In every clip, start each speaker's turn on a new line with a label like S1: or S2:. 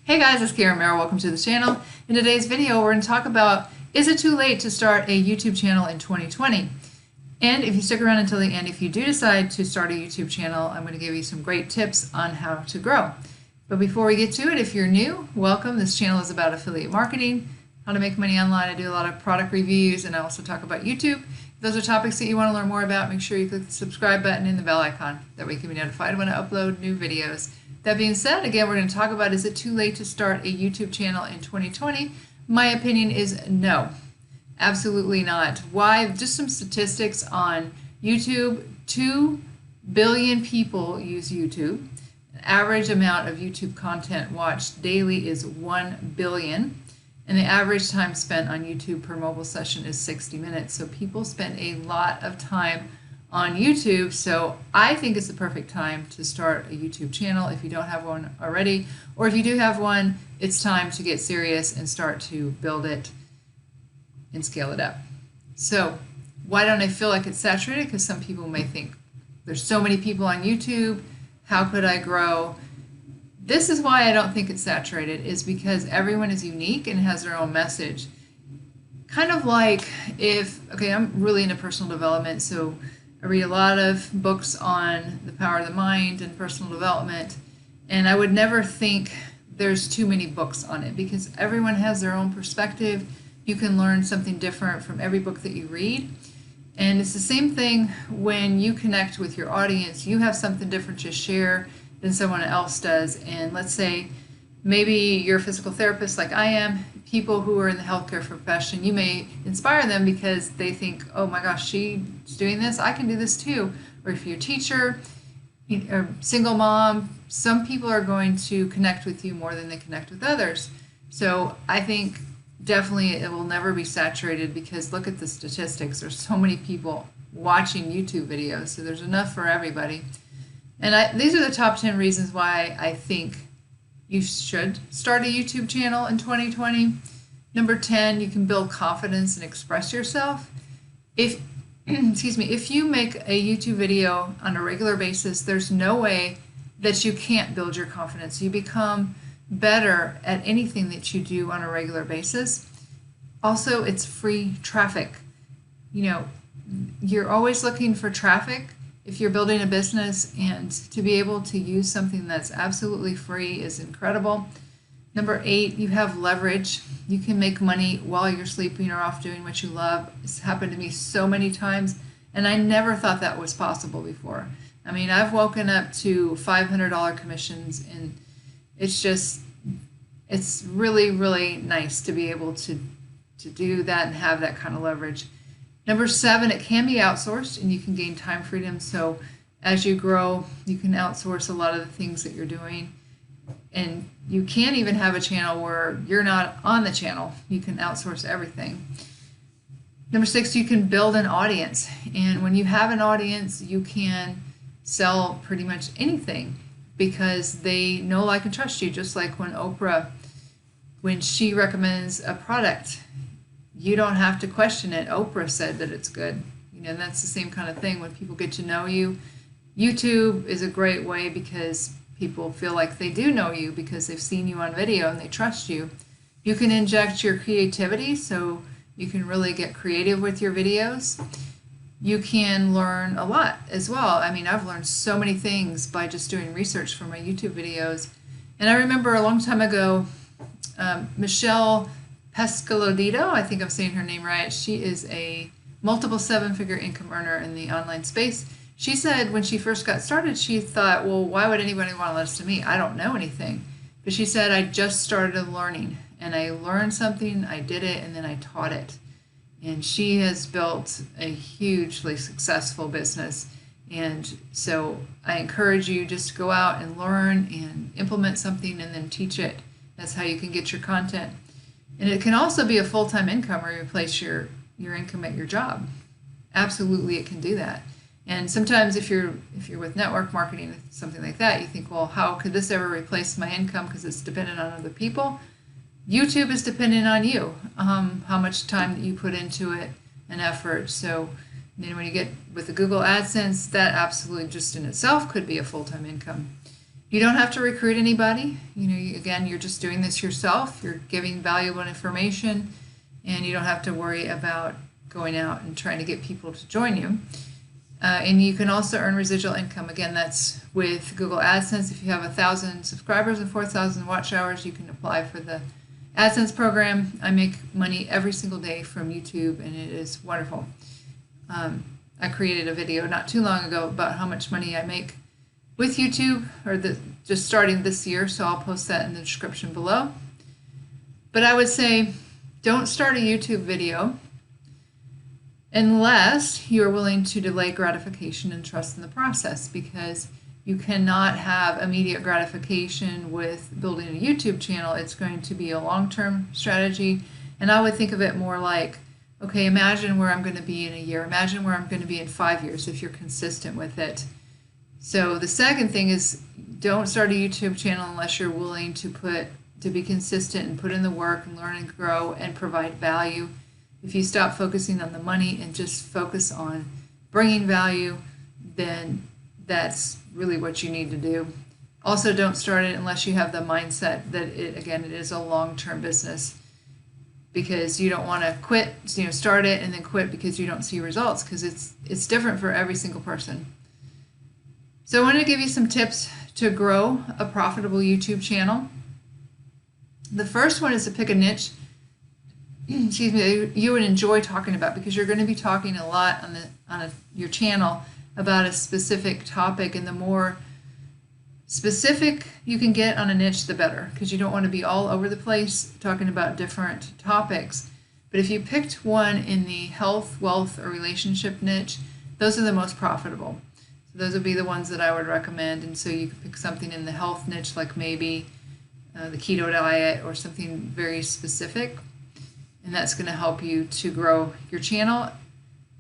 S1: Hey guys, it's Karen Merrill. Welcome to the channel. In today's video, we're going to talk about, is it too late to start a YouTube channel in 2020? And if you stick around until the end, if you do decide to start a YouTube channel, I'm going to give you some great tips on how to grow. But before we get to it, if you're new, welcome. This channel is about affiliate marketing, how to make money online. I do a lot of product reviews, and I also talk about YouTube. If those are topics that you want to learn more about, make sure you click the subscribe button and the bell icon. That way you can be notified when I upload new videos. That being said, again, we're going to talk about, is it too late to start a YouTube channel in 2020? My opinion is no, absolutely not. Why? Just some statistics on YouTube. 2 billion people use YouTube. The average amount of YouTube content watched daily is 1 billion. And the average time spent on YouTube per mobile session is 60 minutes. So people spend a lot of time on YouTube, so I think it's the perfect time to start a YouTube channel if you don't have one already, or if you do have one, it's time to get serious and start to build it and scale it up. So why don't I feel like it's saturated? Because some people may think, there's so many people on YouTube, how could I grow? This is why I don't think it's saturated, is because everyone is unique and has their own message. Kind of like okay, I'm really into personal development, so I read a lot of books on the power of the mind and personal development, and I would never think there's too many books on it because everyone has their own perspective. You can learn something different from every book that you read. And it's the same thing when you connect with your audience. You have something different to share than someone else does. And let's say maybe you're a physical therapist like I am. People who are in the healthcare profession, you may inspire them because they think, oh my gosh, she's doing this, I can do this too. Or if you're a teacher, or single mom, some people are going to connect with you more than they connect with others. So I think definitely it will never be saturated because look at the statistics. There's so many people watching YouTube videos, so there's enough for everybody. And these are the top 10 reasons why I think you should start a YouTube channel in 2020. Number 10, you can build confidence and express yourself. If if you make a YouTube video on a regular basis, there's no way that you can't build your confidence. You become better at anything that you do on a regular basis. Also, it's free traffic. You know, you're always looking for traffic if you're building a business, and to be able to use something that's absolutely free is incredible. Number 8, you have leverage. You can make money while you're sleeping or off doing what you love. It's happened to me so many times, and I never thought that was possible before. I mean, I've woken up to $500 commissions, and it's really, really nice to be able to do that and have that kind of leverage. Number 7, it can be outsourced and you can gain time freedom. So as you grow, you can outsource a lot of the things that you're doing. And you can even have a channel where you're not on the channel. You can outsource everything. Number 6, you can build an audience. And when you have an audience, you can sell pretty much anything because they know, like, and trust you. Just like when Oprah, when she recommends a product, you don't have to question it. Oprah said that it's good. You know, that's the same kind of thing when people get to know you. YouTube is a great way because people feel like they do know you because they've seen you on video and they trust you. You can inject your creativity, so you can really get creative with your videos. You can learn a lot as well. I mean, I've learned so many things by just doing research for my YouTube videos. And I remember a long time ago, Michelle Pescalodito, I think I'm saying her name right. She is a multiple 7-figure income earner in the online space. She said when she first got started, she thought, well, why would anybody want to listen to me? I don't know anything. But she said, I just started learning, and I learned something, I did it, and then I taught it. And she has built a hugely successful business. And so I encourage you just to go out and learn and implement something and then teach it. That's how you can get your content. And it can also be a full-time income or replace your income at your job. Absolutely, it can do that. And sometimes if you're with network marketing, something like that, you think, well, how could this ever replace my income because it's dependent on other people? YouTube is dependent on you, how much time that you put into it and effort. So then when you get with the Google Adsense, that absolutely just in itself could be a full-time income. You don't have to recruit anybody. Again, you're just doing this yourself. You're giving valuable information, and you don't have to worry about going out and trying to get people to join you. And you can also earn residual income. Again, that's with Google AdSense. If you have 1,000 subscribers and 4,000 watch hours, you can apply for the AdSense program. I make money every single day from YouTube, and it is wonderful. I created a video not too long ago about how much money I make with YouTube, or just starting this year, so I'll post that in the description below. But I would say don't start a YouTube video unless you are willing to delay gratification and trust in the process, because you cannot have immediate gratification with building a YouTube channel. It's going to be a long-term strategy, and I would think of it more like, okay, imagine where I'm going to be in a year. Imagine where I'm going to be in 5 years if you're consistent with it. So the second thing is, don't start a YouTube channel unless you're willing to be consistent and put in the work and learn and grow and provide value. If you stop focusing on the money and just focus on bringing value, then that's really what you need to do. Also, don't start it unless you have the mindset that it is a long-term business, because you don't want to quit, start it and then quit because you don't see results, because it's different for every single person. So I want to give you some tips to grow a profitable YouTube channel. The first one is to pick a niche you would enjoy talking about, because you're going to be talking a lot on your channel about a specific topic, and the more specific you can get on a niche, the better, because you don't want to be all over the place talking about different topics. But if you picked one in the health, wealth, or relationship niche, those are the most profitable. So those would be the ones that I would recommend. And so you could pick something in the health niche, like maybe the keto diet or something very specific, and that's going to help you to grow your channel.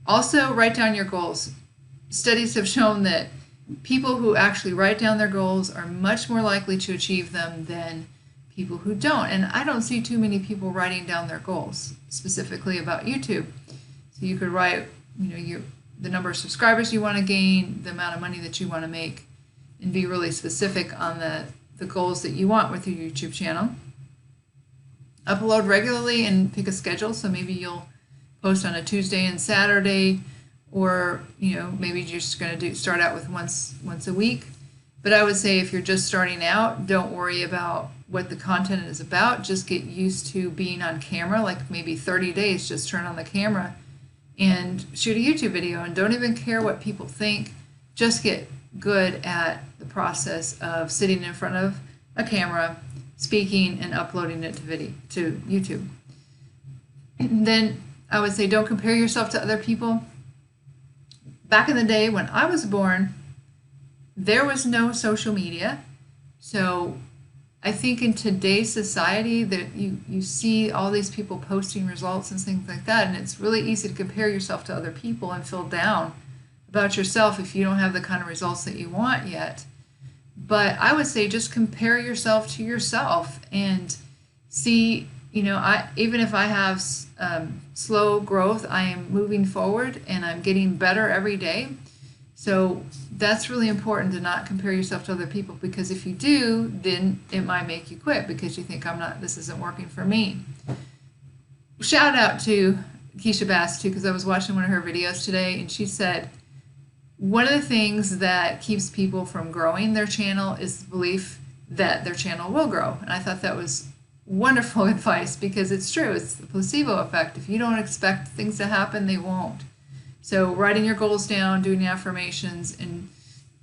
S1: Also, write down your goals. Studies have shown that people who actually write down their goals are much more likely to achieve them than people who don't. And I don't see too many people writing down their goals, specifically about YouTube. So you could write, the number of subscribers you want to gain, the amount of money that you want to make, and be really specific on the goals that you want with your YouTube channel. Upload regularly and pick a schedule. So maybe you'll post on a Tuesday and Saturday, or maybe you're just going to start out with once a week. But I would say if you're just starting out, don't worry about what the content is about. Just get used to being on camera, like maybe 30 days, just turn on the camera and shoot a YouTube video, and don't even care what people think. Just get good at the process of sitting in front of a camera, speaking, and uploading it to YouTube. Then I would say don't compare yourself to other people. Back in the day when I was born, there was no social media. So I think in today's society that you see all these people posting results and things like that, and it's really easy to compare yourself to other people and feel down about yourself if you don't have the kind of results that you want yet. But I would say just compare yourself to yourself and see, even if I have slow growth, I am moving forward and I'm getting better every day. So that's really important, to not compare yourself to other people, because if you do, then it might make you quit because you think, this isn't working for me. Shout out to Keisha Bass too, because I was watching one of her videos today, and she said one of the things that keeps people from growing their channel is the belief that their channel will grow. And I thought that was wonderful advice, because it's true. It's the placebo effect. If you don't expect things to happen, they won't. So writing your goals down, doing affirmations, and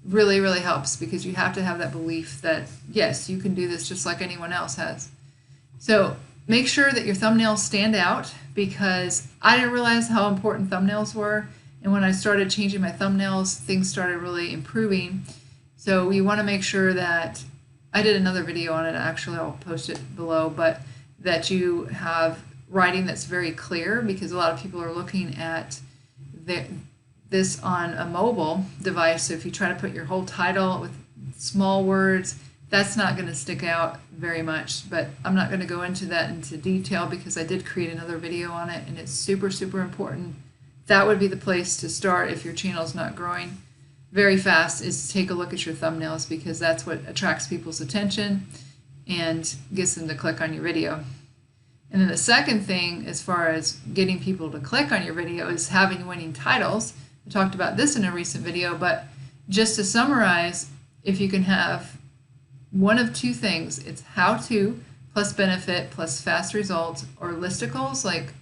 S1: really, really helps, because you have to have that belief that, yes, you can do this just like anyone else has. So make sure that your thumbnails stand out, because I didn't realize how important thumbnails were. And when I started changing my thumbnails, things started really improving. So you want to make sure that, I did another video on it, actually I'll post it below, but that you have writing that's very clear, because a lot of people are looking at this on a mobile device. So if you try to put your whole title with small words, that's not going to stick out very much. But I'm not going to go into that into detail, because I did create another video on it, and it's super, super important. That would be the place to start if your channel is not growing. very fast is to take a look at your thumbnails, because that's what attracts people's attention and gets them to click on your video. And then the second thing, as far as getting people to click on your video, is having winning titles. I talked about this in a recent video, but just to summarize, if you can have one of two things, it's how to plus benefit plus fast results, or listicles like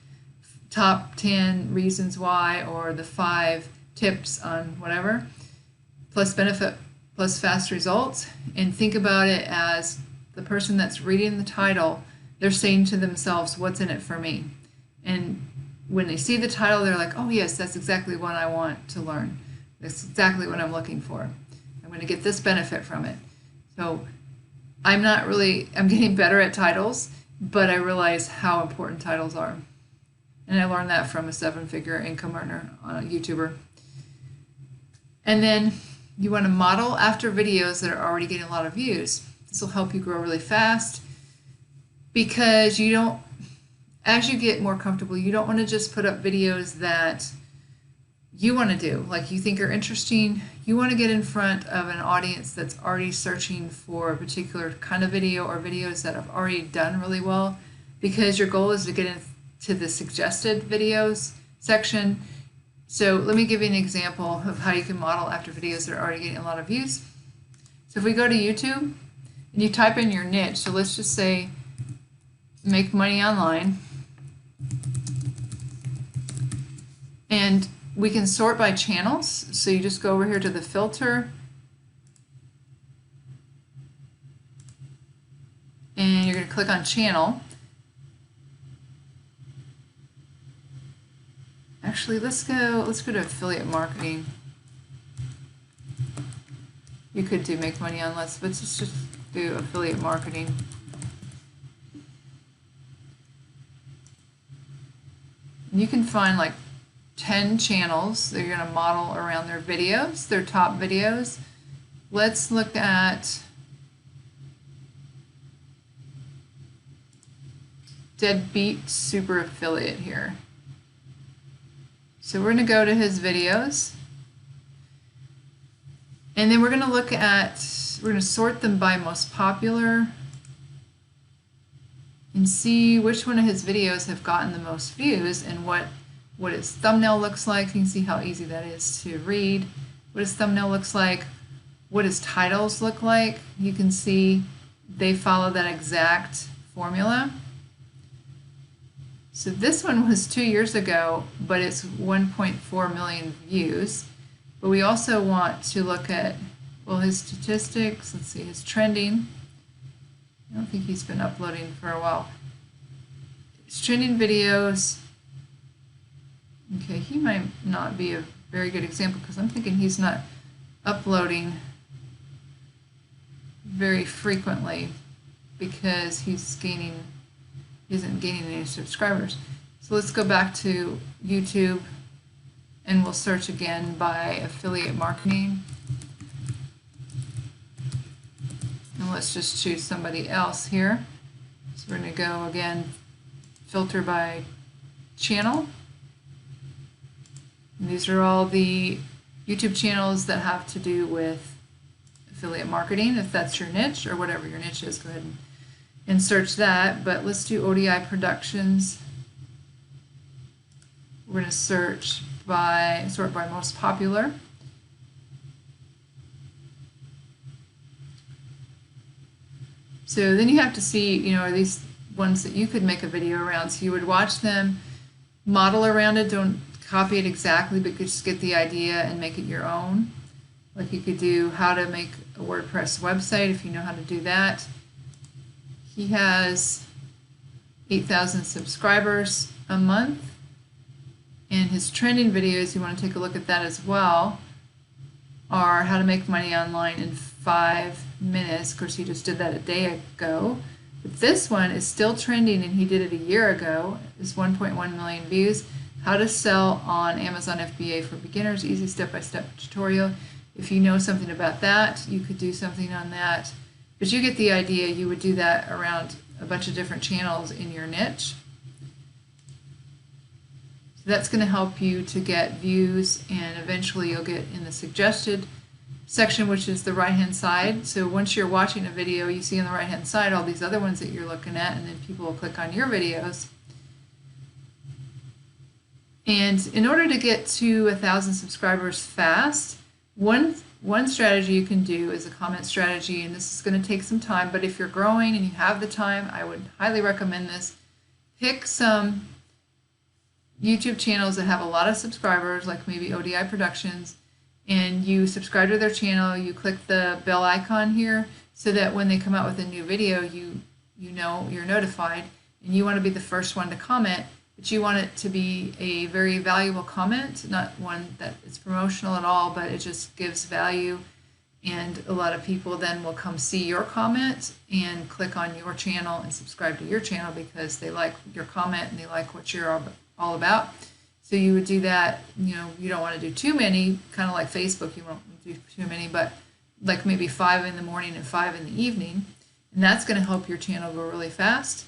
S1: top 10 reasons why, or the 5 tips on whatever, plus benefit plus fast results. And think about it as the person that's reading the title, they're saying to themselves, what's in it for me? And when they see the title, they're like, oh yes, that's exactly what I want to learn. That's exactly what I'm looking for. I'm going to get this benefit from it. So I'm getting better at titles, but I realize how important titles are. And I learned that from a 7-figure income earner, a YouTuber. And then you want to model after videos that are already getting a lot of views. This will help you grow really fast, because as you get more comfortable, you don't want to just put up videos that you want to do, like you think are interesting. You want to get in front of an audience that's already searching for a particular kind of video, or videos that have already done really well, because your goal is to get into the suggested videos section. So let me give you an example of how you can model after videos that are already getting a lot of views. So if we go to YouTube and you type in your niche, so let's just say make money online, and we can sort by channels. So you just go over here to the filter, and you're going to click on channel. Actually, let's go to affiliate marketing. You could do make money on less, but let's just do affiliate marketing. You can find like 10 channels that you're going to model around their videos, their top videos. Let's look at Deadbeat Super Affiliate here. So we're going to go to his videos, and then we're going to sort them by most popular and see which one of his videos have gotten the most views, and what his thumbnail looks like. You can see how easy that is to read. What his thumbnail looks like, what his titles look like. You can see they follow that exact formula. So this one was 2 years ago, but it's 1.4 million views. But we also want to look at, well, his statistics. Let's see, his trending. I don't think he's been uploading for a while. His trending videos. Okay, he might not be a very good example, because I'm thinking he's not uploading very frequently, because he isn't gaining any subscribers. So let's go back to YouTube, and we'll search again by affiliate marketing. And let's just choose somebody else here. So we're going to go again, filter by channel. And these are all the YouTube channels that have to do with affiliate marketing. If that's your niche, or whatever your niche is, go ahead and search that. But let's do ODI Productions. We're going to sort by most popular. So then you have to see, are these ones that you could make a video around? So you would watch them, model around it, don't copy it exactly, but just get the idea and make it your own. Like you could do how to make a WordPress website, if you know how to do that. He has 8,000 subscribers a month. And his trending videos, you want to take a look at that as well, are how to make money online in 5 minutes. Of course, he just did that a day ago. But this one is still trending, and he did it a year ago. It's 1.1 million views. How to sell on Amazon FBA for beginners, easy step-by-step tutorial. If you know something about that, you could do something on that. But you get the idea. You would do that around a bunch of different channels in your niche. So that's going to help you to get views, and eventually you'll get in the suggested section, which is the right hand side. So once you're watching a video, you see on the right hand side all these other ones that you're looking at, and then people will click on your videos. And in order to get to 1,000 subscribers fast, one strategy you can do is a comment strategy, and this is going to take some time, but if you're growing and you have the time, I would highly recommend this. Pick some YouTube channels that have a lot of subscribers, like maybe ODI Productions, and you subscribe to their channel, you click the bell icon here so that when they come out with a new video, you know you're notified, and you want to be the first one to comment, but you want it to be a very valuable comment, not one that is promotional at all, but it just gives value, and a lot of people then will come see your comment and click on your channel and subscribe to your channel because they like your comment and they like what you're all about. So you would do that. You know, you don't want to do too many, kind of like Facebook, you won't do too many, but like maybe 5 in the morning and 5 in the evening, and that's going to help your channel grow really fast.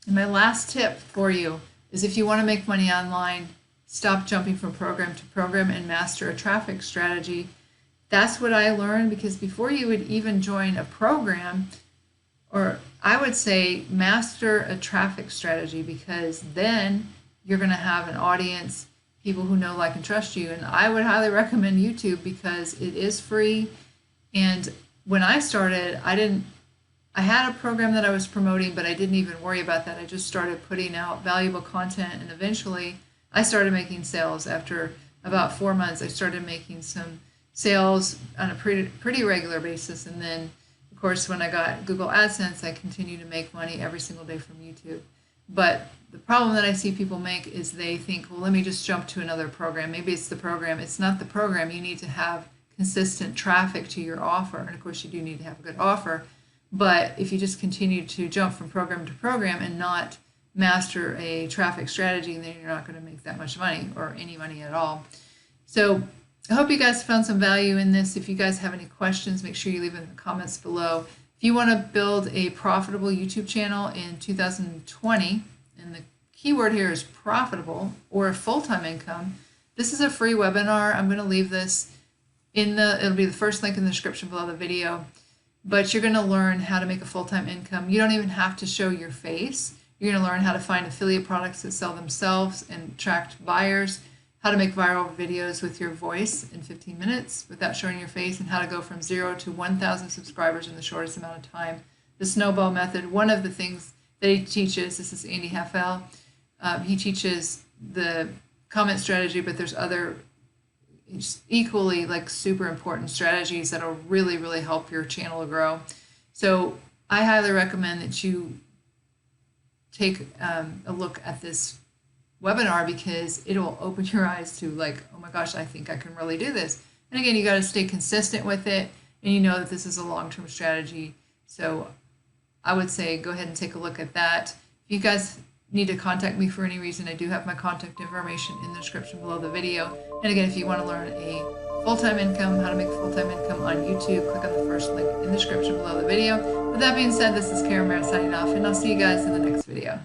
S1: And my last tip for you is, if you want to make money online, stop jumping from program to program and master a traffic strategy. That's what I learned, because before you would even join a program, or I would say master a traffic strategy, because then you're going to have an audience, people who know, like, and trust you. And I would highly recommend YouTube because it is free. And when I started, I had a program that I was promoting, but I didn't even worry about that. I just started putting out valuable content, and eventually I started making sales. After about 4 months, I started making some sales on a pretty regular basis, and then of course, when I got Google Adsense, I continued to make money every single day from YouTube. But the problem that I see people make is they think, well, let me just jump to another program. Maybe it's the program. It's not the program. You need to have consistent traffic to your offer. And of course, you do need to have a good offer. But if you just continue to jump from program to program and not master a traffic strategy, then you're not going to make that much money, or any money at all. So I hope you guys found some value in this. If you guys have any questions, make sure you leave them in the comments below. If you want to build a profitable YouTube channel in 2020, and the keyword here is profitable, or a full-time income, this is a free webinar. I'm going to leave this it'll be the first link in the description below the video. But you're going to learn how to make a full-time income. You don't even have to show your face. You're going to learn how to find affiliate products that sell themselves and attract buyers, how to make viral videos with your voice in 15 minutes without showing your face, and how to go from 0 to 1,000 subscribers in the shortest amount of time. The snowball method, one of the things that he teaches, this is Andy Haffel, he teaches the comment strategy, but there's other equally super important strategies that will really, really help your channel to grow. So I highly recommend that you take a look at this webinar, because it will open your eyes to, like, oh my gosh, I think I can really do this. And again, you got to stay consistent with it, and you know that this is a long-term strategy. So I would say go ahead and take a look at that. If you guys need to contact me for any reason, I do have my contact information in the description below the video. And again, if you want to learn a full-time income, how to make full-time income on YouTube, click on the first link in the description below the video. With that being said, this is Karen Merritt signing off, and I'll see you guys in the next video.